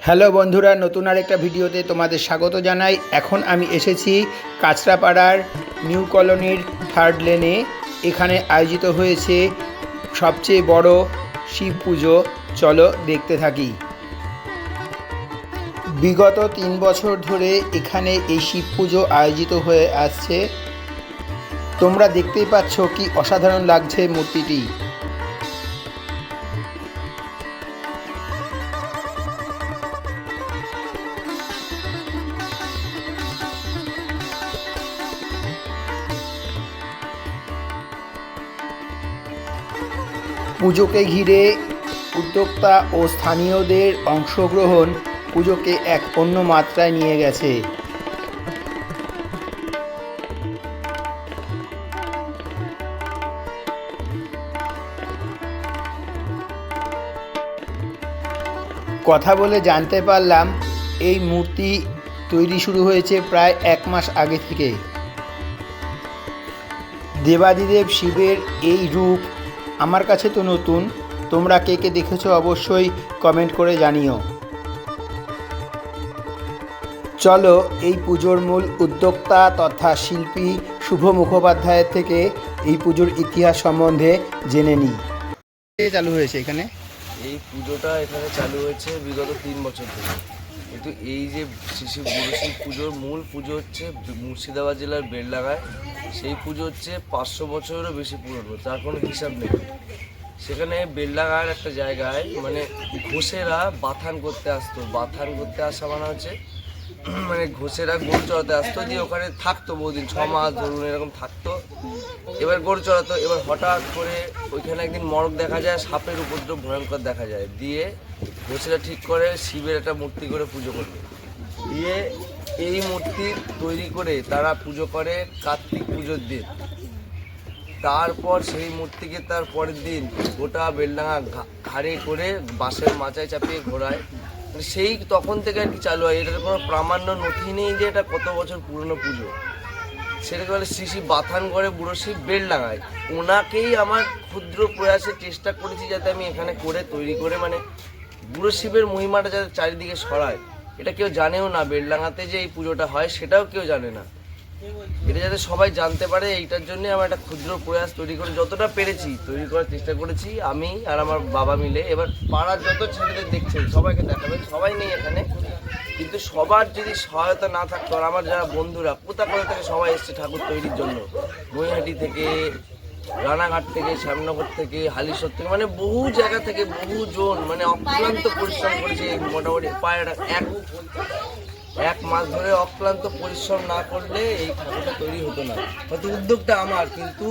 Hello বন্ধুরা, নতুন আরেকটা ভিডিওতে তোমাদের স্বাগত জানাই। এখন আমি এসেছি কাঁচরাপাড়ার নিউ কলোনির থার্ড লেনে। এখানে আয়োজিত হয়েছে সবচেয়ে বড় শিব পুজো। চলো দেখতে থাকি। বিগত 3 বছর ধরে এখানে এই শিব পুজো আয়োজিত হয়ে আসছে। তোমরা দেখতেই পাচ্ছ কি অসাধারণ লাগছে মূর্তিটি। পুজোকে ঘিরে উদ্যোক্তা ও স্থানীয়দের অংশগ্রহণ পুজোকে এক অন্য মাত্রায় নিয়ে গেছে। কথা বলে জানতে পারলাম এই মূর্তি তৈরি শুরু হয়েছে প্রায় 1 মাস আগে থেকে। দেবাদিদেব শিবের এই রূপ আমার কাছে তো নতুন। তোমরা কে কে দেখেছো অবশ্যই কমেন্ট করে জানিও। চলো এই পুজোর মূল উদ্যোক্তা তথা শিল্পী শুভ মুখোপাধ্যায়ের থেকে এই পুজোর ইতিহাস সম্বন্ধে জেনে নিই। চালু হয়েছে এখানে এই পুজোটা এখানে চালু হয়েছে বিগত 3 বছর ধরে। কিন্তু এই যে শিশু গুরুশিব পুজোর মূল পুজো হচ্ছে মুর্শিদাবাদ জেলার বেলডাঙায়। সেই পুজো হচ্ছে 500 বছরেরও বেশি পুরনো, তার কোনো হিসাব নেই। সেখানে বেলডাঙার একটা জায়গায় মানে ঘোষেরা বাথান করতে আসতো। বাথান করতে আসা মানে হচ্ছে মানে ঘোষেরা গরু চড়াতে আসতো, দিয়ে ওখানে থাকতো বহুদিন, 6 মাস ধরুন এরকম থাকতো। এবার গরু চড়াতো। এবার হঠাৎ করে ওইখানে একদিন মড়ক দেখা যায়, সাপের উপদ্রব ভয়ঙ্কর দেখা যায়। দিয়ে ঘোষেরা ঠিক করে শিবের একটা মূর্তি করে পুজো করবে। দিয়ে এই মূর্তি তৈরি করে তারা পুজো করে কার্তিক পুজোর দিন। তারপর সেই মূর্তিকে তার পরের দিন গোটা বেলডাঙা ঘাড়ে করে বাঁশের মাচায় চাপিয়ে ঘোরায়। সেই তখন থেকে আর কি চালু হয়। এটার কোনো প্রামাণ্য নথি নেই যে এটা কত বছর পুরনো পুজো। সেটাকে বলে শ্রী শ্রী বাথানগড়ে বুড়ো শিব বেলডাঙায়। ওনাকেই আমার ক্ষুদ্র প্রয়াসে চেষ্টা করেছি যাতে আমি এখানে করে তৈরি করে মানে বুড়ো শিবের মহিমাটা যাতে চারিদিকে ছড়ায়। এটা কেউ জানেও না, বেলডাঙাতে যে এই পুজোটা হয় সেটাও কেউ জানে না। এটা যাতে সবাই জানতে পারে, এইটার জন্য আমার একটা ক্ষুদ্র প্রয়াস তৈরি করে যতটা পেরেছি তৈরি করার চেষ্টা করেছি আমি আর আমার বাবা মিলে। এবার পাড়ার যত ছেলেদের দেখছেন সবাইকে দেখাবেন, সবাই নেই এখানে, কিন্তু সবার যদি সহায়তা না থাকতো, আর আমার যারা বন্ধুরা কোথা থেকে সবাই এসছে ঠাকুর তৈরির জন্য, মহিহাটি থেকে, রানাঘাট থেকে, শ্যামনগর থেকে, হালিশহর থেকে, মানে বহু জায়গা থেকে বহুজন মানে অক্লান্ত পরিশ্রম করেছে। মোটামুটি প্রায় 1 মাস ধরে অক্লান্ত পরিশ্রম না করলে এই ঠাকুরটা তৈরি হতো না। হয়তো উদ্যোগটা আমার, কিন্তু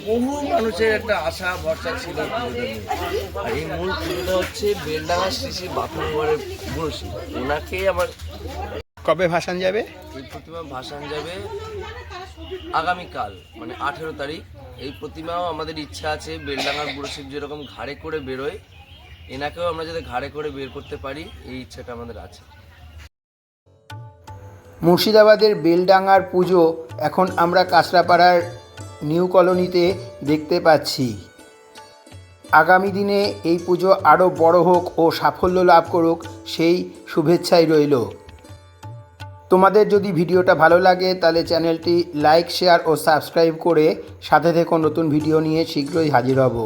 বহু মানুষের একটা আশা ভরসা ছিল পুজোটা নিয়ে। আর এই মূল পুজোটা হচ্ছে বেলডাঙা শ্রী শ্রী বাথানগড়ের বুড়ো শিব। ওনাকে আমার কবে ভাসান যাবে? এই প্রতিমা ভাসান যাবে আগামীকাল মানে 18 তারিখ। এই প্রতিমাও আমাদের ইচ্ছা আছে বেলডাঙার বুড়ো শিব যেরকম ঘাড়ে করে বেরোয়, এনাকেও আমরা যাতে ঘাড়ে করে বের করতে পারি এই ইচ্ছাটা আমাদের আছে। মুর্শিদাবাদের বেলডাঙার পুজো এখন আমরা কাঁচরাপাড়ার নিউ কলোনিতে দেখতে পাচ্ছি। আগামী দিনে এই পুজো আরও বড় হোক ও সাফল্য লাভ করুক সেই শুভেচ্ছাই রইল। তোমাদের যদি ভিডিওটা ভালো লাগে তাহলে চ্যানেলটি লাইক, শেয়ার ও সাবস্ক্রাইব করে সাথে থেকো। নতুন ভিডিও নিয়ে শীঘ্রই হাজির হব।